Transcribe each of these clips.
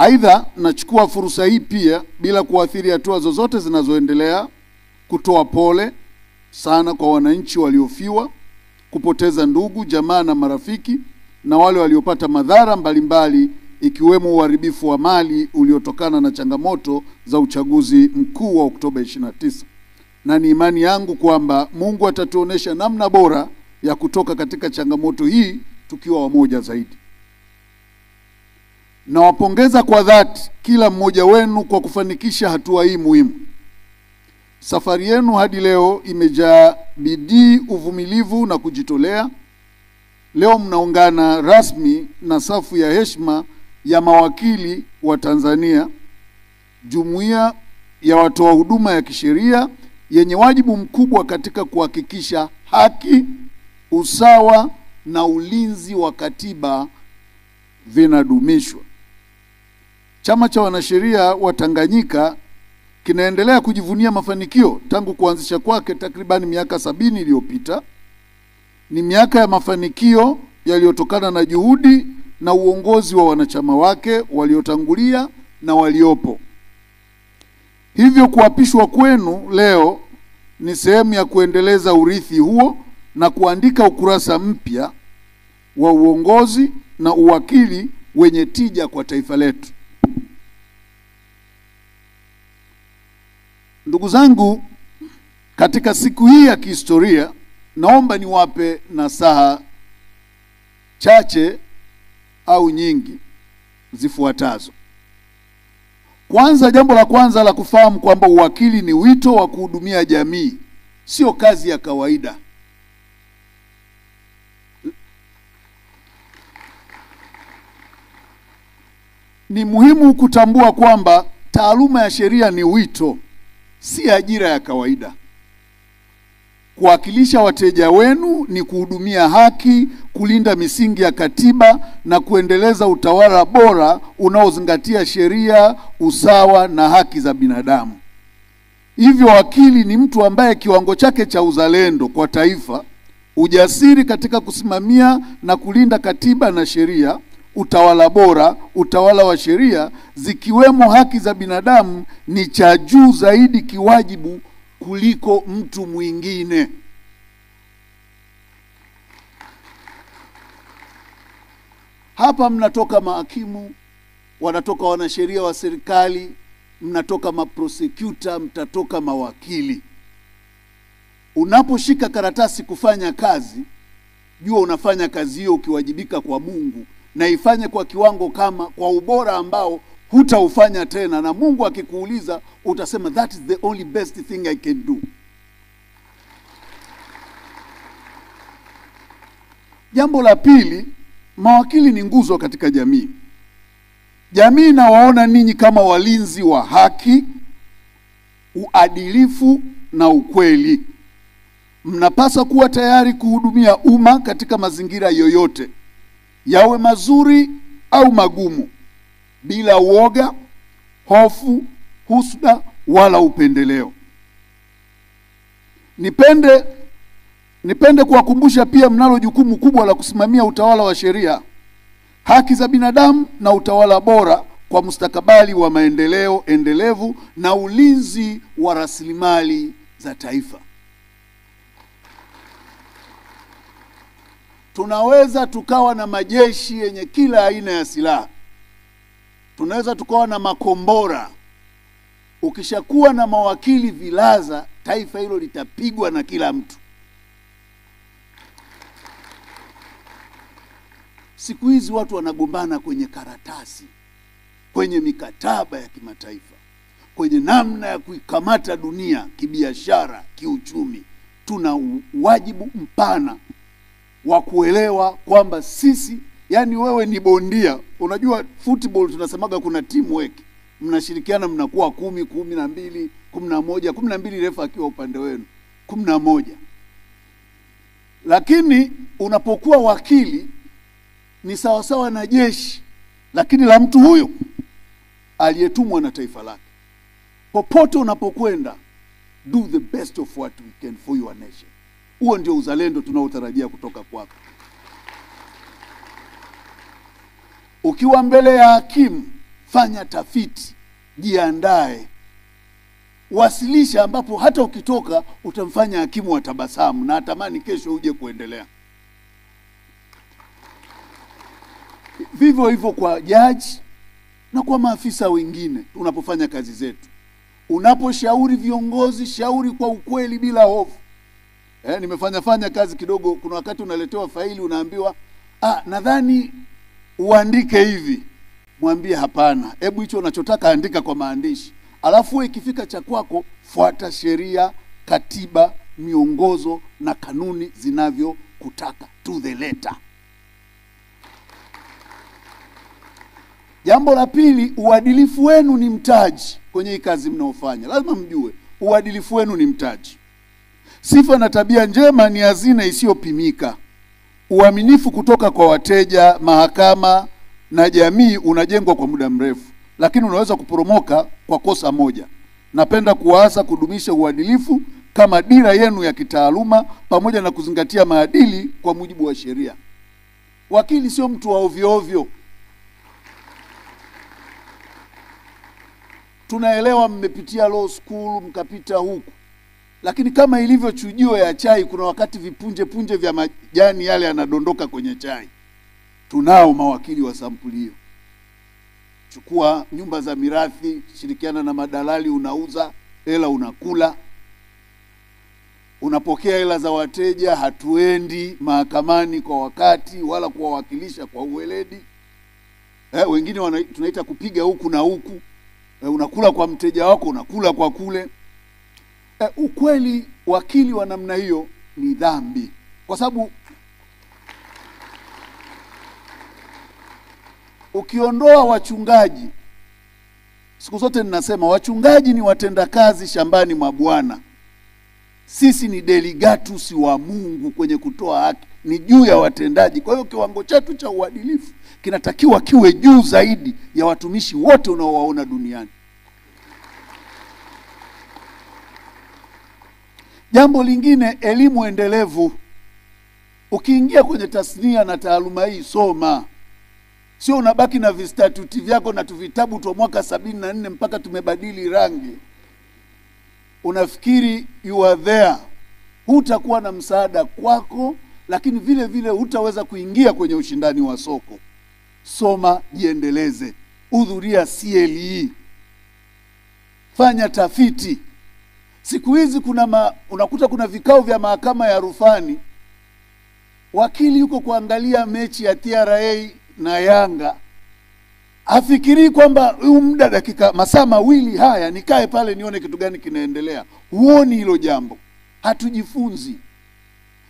Aidha, nachukua fursa hii pia bila kuathiri hatua zozote zinazoendelea kutoa pole sana kwa wananchi waliofiwa, kupoteza ndugu, jamaa na marafiki, na wale waliopata madhara mbalimbali ikiwemo uharibifu wa mali uliotokana na changamoto za uchaguzi mkuu wa Oktoba 29. Na ni imani yangu kwamba Mungu atatuonesha namna bora ya kutoka katika changamoto hii tukiwa wamoja zaidi. Nawapongeza kwa dhati kila mmoja wenu kwa kufanikisha hatua hii muhimu. Safari yenu hadi leo imejaa bidii, uvumilivu na kujitolea. Leo mnaungana rasmi na safu ya heshima ya mawakili wa Tanzania, jumuiya ya watoa huduma ya kisheria yenye wajibu mkubwa katika kuhakikisha haki, usawa na ulinzi wa katiba vinadumishwa. Chama cha Wanasheria wa Tanganyika kinaendelea kujivunia mafanikio tangu kuanzisha kwake takriban miaka 70 iliyopita. Ni miaka ya mafanikio yaliyotokana na juhudi na uongozi wa wanachama wake waliotangulia na waliopo. Hivyo kuapishwa kwenu leo ni sehemu ya kuendeleza urithi huo na kuandika ukurasa mpya wa uongozi na uwakili wenye tija kwa taifa letu. Ndugu zangu, katika siku hii ya kihistoria, naomba niwape nasaha chache au nyingi zifuatazo. Kwanza, jambo la kwanza la kufahamu kwamba uwakili ni wito wa kuhudumia jamii, sio kazi ya kawaida. Ni muhimu kutambua kwamba taaluma ya sheria ni wito, si ajira ya kawaida. Kuwakilisha wateja wenu ni kuhudumia haki, kulinda misingi ya katiba na kuendeleza utawala bora unaozingatia sheria, usawa na haki za binadamu. Hivyo wakili ni mtu ambaye kiwango chake cha uzalendo kwa taifa, ujasiri katika kusimamia na kulinda katiba na sheria, utawala bora, utawala wa sheria zikiwemo haki za binadamu ni cha juu zaidi kiwajibu kuliko mtu mwingine. Hapa mnatoka mahakimu, wanatoka wanasheria wa serikali, mnatoka maprosecutor, mtatoka mawakili. Unaposhika karatasi kufanya kazi, jua unafanya kazi hiyo ukiwajibika kwa Mungu, na ifanye kwa kiwango kama kwa ubora ambao hutaufanya tena, na Mungu akikuuliza utasema that is the only best thing I can do. Jambo la pili, mawakili ni nguzo katika jamii. Jamii inawaona ninyi kama walinzi wa haki, uadilifu na ukweli. Mnapaswa kuwa tayari kuhudumia umma katika mazingira yoyote, yawe mazuri au magumu, bila uoga, hofu, husda wala upendeleo. Nipende kuwakumbusha pia mnalo jukumu kubwa la kusimamia utawala wa sheria, haki za binadamu na utawala bora kwa mustakabali wa maendeleo endelevu na ulinzi wa rasilimali za taifa. Tunaweza tukawa na majeshi yenye kila aina ya silaha. Tunaweza tukawa na makombora. Ukishakuwa na mawakili vilaza, taifa hilo litapigwa na kila mtu. Siku hizi watu wanagombana kwenye karatasi, kwenye mikataba ya kimataifa, kwenye namna ya kuikamata dunia kibiashara, kiuchumi. Tuna wajibu mpana wa kuelewa kwamba sisi, yani wewe ni bondia. Unajua football tunasemaga kuna teamwork. Mnashirikiana, mnakuwa 10, 12, 11, 12 refa akiwa upande wenu, 11. Lakini unapokuwa wakili ni sawasawa na jeshi, lakini la mtu huyo aliyetumwa na taifa lake. Popote unapokwenda, do the best of what we can for your nation. Huo ndio uzalendo tunaotarajia kutoka kwako. Ukiwa mbele ya hakimu, fanya tafiti, jiandae, wasilisha, ambapo hata ukitoka utamfanya hakimu wa tabasamu na atamani kesho uje kuendelea. Vivyo hivyo kwa jaji na kwa maafisa wengine unapofanya kazi zetu. Unaposhauri viongozi, shauri kwa ukweli bila hofu. Nimefanya kazi kidogo, kuna wakati unaletewa faili unaambiwa, nadhani uandike hivi. Mwambie hapana, hebu hicho unachotaka andika kwa maandishi. Alafu wewe ikifika cha kwako, fuata sheria, katiba, miongozo na kanuni zinavyokutaka to the letter. Jambo la pili, uadilifu wenu ni mtaji kwenye hii kazi mnaofanya. Lazima mjue, uadilifu wenu ni mtaji. Sifa na tabia njema ni hazina isiyopimika. Uaminifu kutoka kwa wateja, mahakama na jamii unajengwa kwa muda mrefu, lakini unaweza kuporomoka kwa kosa moja. Napenda kuwaasa kudumisha uadilifu kama dira yenu ya kitaaluma, pamoja na kuzingatia maadili kwa mujibu wa sheria. Wakili sio mtu wa ovyo ovyo. Tunaelewa mmepitia law school, mkapita huku. Lakini kama ilivyo chujio ya chai, kuna wakati vipunje vya majani yale yanadondoka kwenye chai. Tunao mawakili wa sampuli hiyo. Chukua nyumba za mirathi, shirikiana na madalali, unauza, hela unakula. Unapokea hela za wateja, hatuendi mahakamani kwa wakati wala kuwawakilisha kwa uweledi. Wengine tunaita kupiga huku na huku. Unakula kwa mteja wako, unakula kwa kule. Ukweli, wakili wa namna hiyo ni dhambi. Kwa sababu ukiondoa wachungaji, siku zote ninasema wachungaji ni watendakazi shambani mwa Bwana. Sisi ni delegatus wa Mungu kwenye kutoa haki, ni juu ya watendaji. Kwa hiyo kiwango chetu cha uadilifu kinatakiwa kiwe juu zaidi ya watumishi wote unaowaona duniani. Jambo lingine, elimu endelevu. Ukiingia kwenye tasnia na taaluma hii, soma. Sio unabaki na vistatuti vyako na tuvitabu tu mwaka 74 mpaka tumebadili rangi. Unafikiri you are there. Hutakuwa na msaada kwako, lakini vile vile hutaweza kuingia kwenye ushindani wa soko. Soma, jiendeleze. Hudhuria CLE. Fanya tafiti. Siku hizi unakuta kuna vikao vya mahakama ya rufani. Wakili yuko kuangalia mechi ya TRA na Yanga. Afikiri kwamba huu muda dakika masaa mawili haya nikae pale nione kitu gani kinaendelea. Huoni hilo jambo. Hatujifunzi.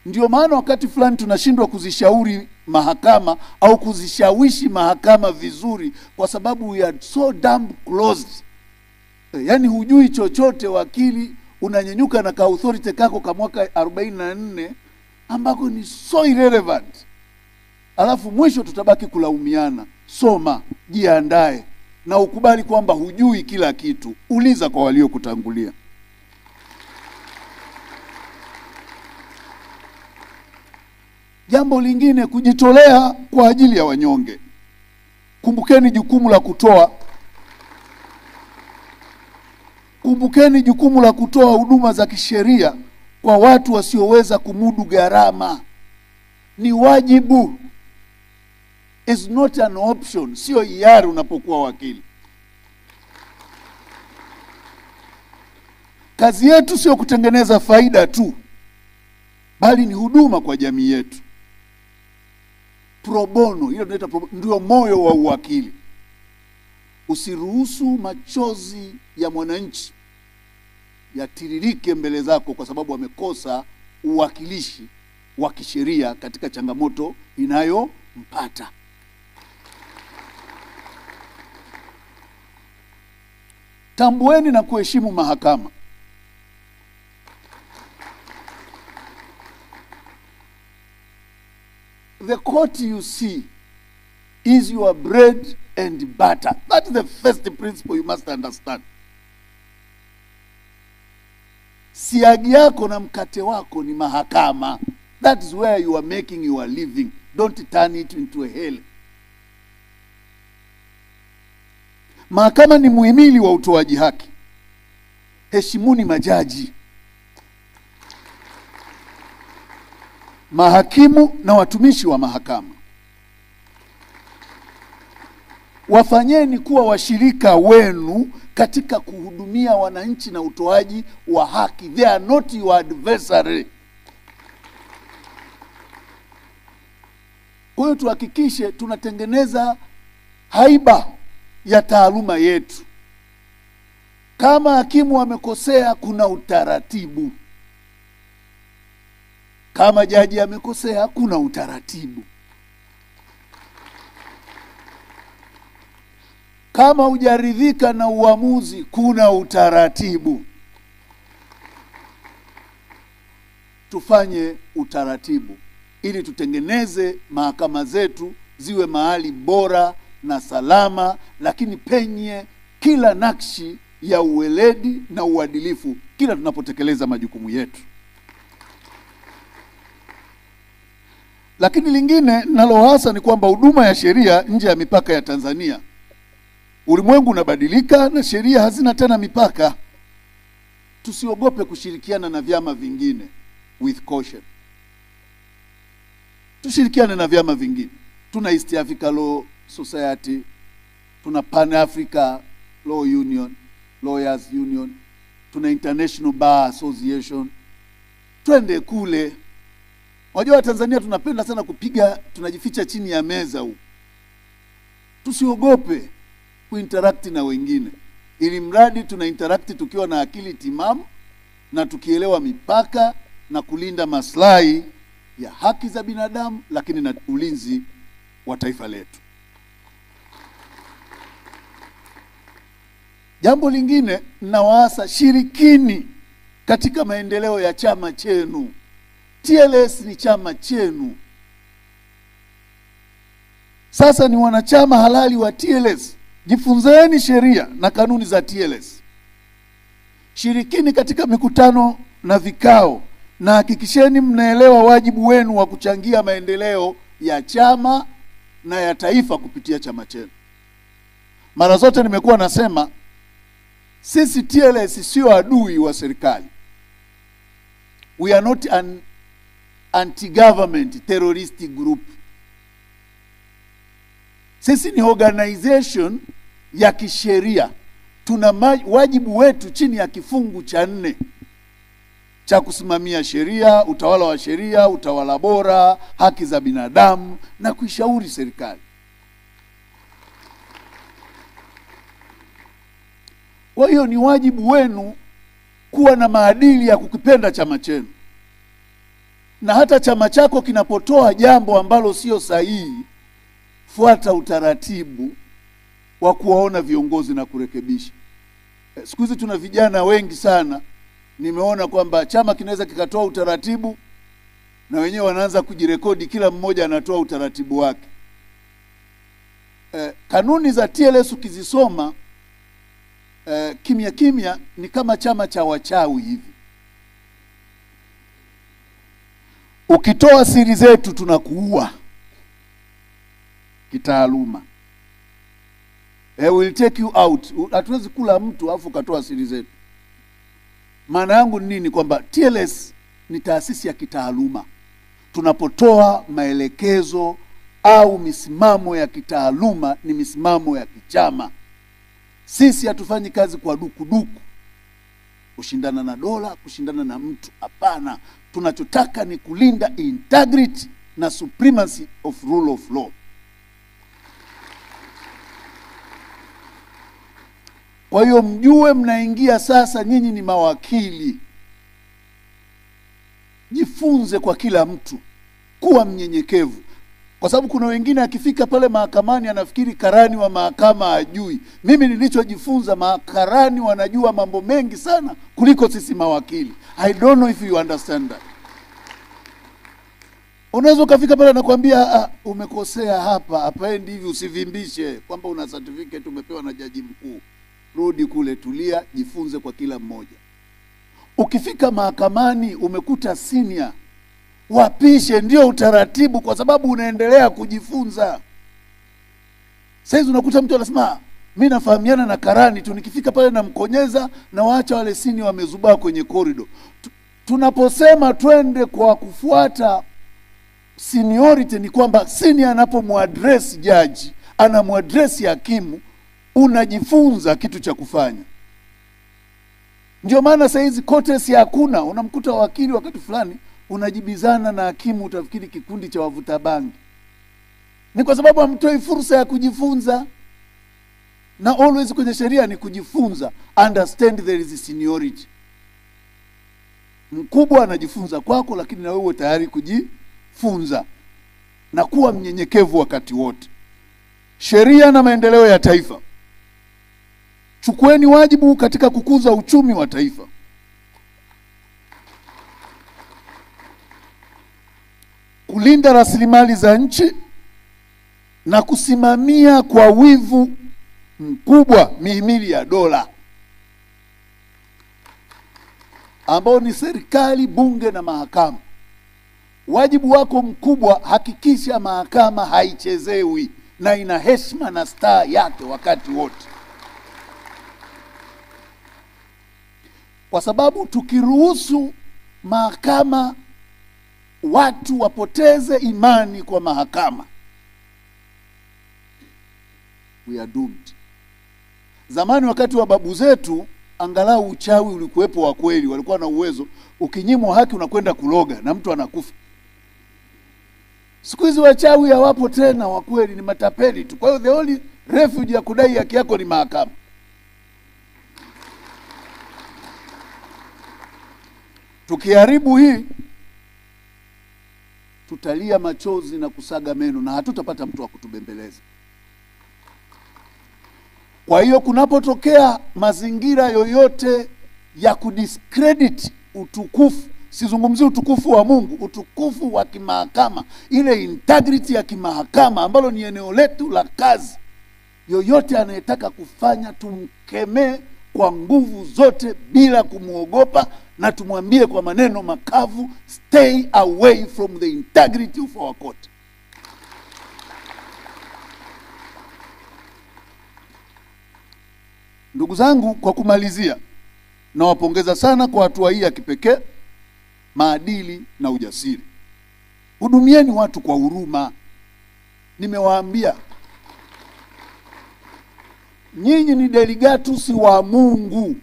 Ndio maana wakati fulani tunashindwa kuzishauri mahakama au kuzishawishi mahakama vizuri, kwa sababu we are so damn closed. Yaani hujui chochote wakili, unanyenyuka na ka authority kako ka mwaka 44 ambako ni so irrelevant. Alafu mwisho tutabaki kulaumiana. Soma, jiandae na ukubali kwamba hujui kila kitu. Uliza kwa walio kutangulia. Jambo lingine, kujitolea kwa ajili ya wanyonge. Kumbukeni jukumu la kutoa. Kumbukeni jukumu la kutoa huduma za kisheria kwa watu wasioweza kumudu gharama. Ni wajibu. Is not an option. Sio hiari unapokuwa wakili. Kazi yetu sio kutengeneza faida tu, bali ni huduma kwa jamii yetu. Pro bono, hilo tunaita ndio moyo wa uwakili. Usiruhusu machozi ya mwananchi yatiririke mbele zako kwa sababu amekosa uwakilishi wa kisheria katika changamoto inayompata. Tambueni na kuheshimu mahakama. The court you see is your bread and butter. That's the first principle you must understand. Siagi yako na mkate wako ni mahakama. That is where you are making your living. Don't turn it into a hell. Mahakama ni muhimili wa utoaji haki. Heshimuni majaji, mahakimu na watumishi wa mahakama. Wafanyeni kuwa washirika wenu katika kuhudumia wananchi na utoaji wa haki. They are not your adversary. Kwa hiyo tuhakikishe tunatengeneza haiba ya taaluma yetu. Kama hakimu amekosea, kuna utaratibu. Kama jaji amekosea, kuna utaratibu. Kama hujaridhika na uamuzi, kuna utaratibu. Tufanye utaratibu ili tutengeneze mahakama zetu ziwe mahali bora na salama, lakini penye kila nakshi ya uweledi na uadilifu kila tunapotekeleza majukumu yetu. Lakini lingine nalo hasa ni kwamba huduma ya sheria nje ya mipaka ya Tanzania. Ulimwengu unabadilika na sheria hazina tena mipaka. Tusiogope kushirikiana na vyama vingine with caution. Tushirikiane na vyama vingine. Tuna East Africa Law Society, tuna Pan Africa Law Union, Lawyers Union, tuna International Bar Association. Twende kule. Wajua Tanzania tunapenda sana kupiga, tunajificha chini ya meza huko. Tusiogope kuinteract na wengine, ili mradi tuna interact tukiwa na akili timamu na tukielewa mipaka na kulinda maslahi ya haki za binadamu, lakini na ulinzi wa taifa letu. Jambo lingine, nawaasa shirikini katika maendeleo ya chama chenu. TLS ni chama chenu. Sasa ni wanachama halali wa TLS. Jifunzeni sheria na kanuni za TLS. Shirikini katika mikutano na vikao, na hakikisheni mnaelewa wajibu wenu wa kuchangia maendeleo ya chama na ya taifa kupitia chama chenu. Mara zote nimekuwa nasema sisi TLS sio adui wa serikali. We are not an anti-government terrorist group. Sisi ni organization ya kisheria. Tuna wajibu wetu chini ya kifungu cha 4 cha kusimamia sheria, utawala wa sheria, utawala bora, haki za binadamu na kuishauri serikali. Kwa hiyo ni wajibu wenu kuwa na maadili ya kukipenda chama chenu. Na hata chama chako kinapotoa jambo ambalo sio sahihi, fuata utaratibu wa kuwaona viongozi na kurekebisha. Siku hizi tuna vijana wengi sana, nimeona kwamba chama kinaweza kikatoa utaratibu na wenyewe wanaanza kujirekodi, kila mmoja anatoa utaratibu wake. Kanuni za TLS ukizisoma kimya kimya ni kama chama cha wachawi hivi. Ukitoa siri zetu tunakuua kitaaluma. Will take you out. Hatuwezi kula mtu afu katoa siri zetu. Maana yangu ni nini? Kwamba TLS ni taasisi ya kitaaluma. Tunapotoa maelekezo au misimamo ya kitaaluma ni misimamo ya kichama. Sisi hatufanyi kazi kwa dukuduku, kushindana na dola, kushindana na mtu. Hapana, tunachotaka ni kulinda integrity na supremacy of rule of law. Kwa hiyo mjue mnaingia sasa, nyinyi ni mawakili. Jifunze kwa kila mtu kuwa mnyenyekevu. Kwa sababu kuna wengine akifika pale mahakamani anafikiri karani wa mahakama hajui. Mimi nilichojifunza, makarani wanajua mambo mengi sana kuliko sisi mawakili. I don't know if you understand that. Unaweza ukafika pale na kuambia umekosea hapa, hapaendi hivi, usivimbishe kwamba una certificate umepewa na jaji mkuu. Rudi kule, tulia, jifunze kwa kila mmoja. Ukifika mahakamani umekuta senior, wapishe, ndio utaratibu, kwa sababu unaendelea kujifunza. Sasa unakuta mtu anasema Mimi nafahamiana na karani tu, nikifika pale namkonyeza na waacha wale sini wamezubaa kwenye korido. Tunaposema twende kwa kufuata seniority ni kwamba senior anapomuaddress judge, anamuaddress hakimu, unajifunza kitu cha kufanya. Ndio maana saa hizi courtesy hakuna. Unamkuta wakili wakati fulani unajibizana na hakimu, utafikiri kikundi cha wavuta bangi. Ni kwa sababu hamtoi fursa ya kujifunza. Na always kwenye sheria ni kujifunza. Understand there is a seniority. Mkubwa anajifunza kwako, lakini na wewe tayari kujifunza na kuwa mnyenyekevu wakati wote. Sheria na maendeleo ya taifa. Chukueni wajibu katika kukuza uchumi wa taifa. Kulinda rasilimali za nchi na kusimamia kwa wivu mkubwa mihimili ya dola ambao ni serikali, bunge na mahakama. Wajibu wako mkubwa, hakikisha mahakama haichezewi na ina heshima na staa yake wakati wote. Kwa sababu tukiruhusu mahakama watu wapoteze imani kwa mahakama, we are doomed. Zamani wakati wa babu zetu angalau uchawi ulikuwepo wa kweli, walikuwa na uwezo. Ukinyimwa haki unakwenda kuloga na mtu anakufa. Siku hizi wachawi hawapo tena wa kweli, ni matapeli tu. Kwa hiyo the only refuge ya kudai haki yako ni mahakama. Tukiharibu hii, tutalia machozi na kusaga meno na hatutapata mtu wa kutubembeleza. Kwa hiyo kunapotokea mazingira yoyote ya kudiscredit utukufu, sizungumzi utukufu wa Mungu, utukufu wa kimahakama, ile integrity ya kimahakama ambalo ni eneo letu la kazi, yoyote anayetaka kufanya tumkemee kwa nguvu zote bila kumuogopa, na tumwambie kwa maneno makavu, stay away from the integrity of our court. Ndugu zangu, kwa kumalizia, nawapongeza sana kwa hatua hii ya kipekee, maadili na ujasiri. Hudumieni watu kwa huruma. Nimewaambia nyinyi ni delegatus wa Mungu.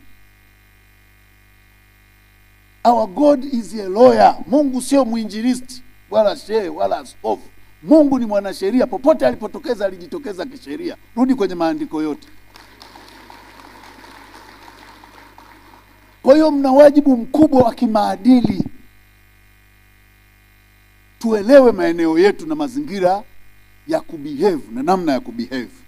Our God is a lawyer. Mungu sio mwinjilisti wala shehe wala askofu. Mungu ni mwanasheria. Popote alipotokeza alijitokeza kisheria. Rudi kwenye maandiko yote. Kwa hiyo mna wajibu mkubwa wa kimaadili. Tuelewe maeneo yetu na mazingira ya kubehave na namna ya kubehave.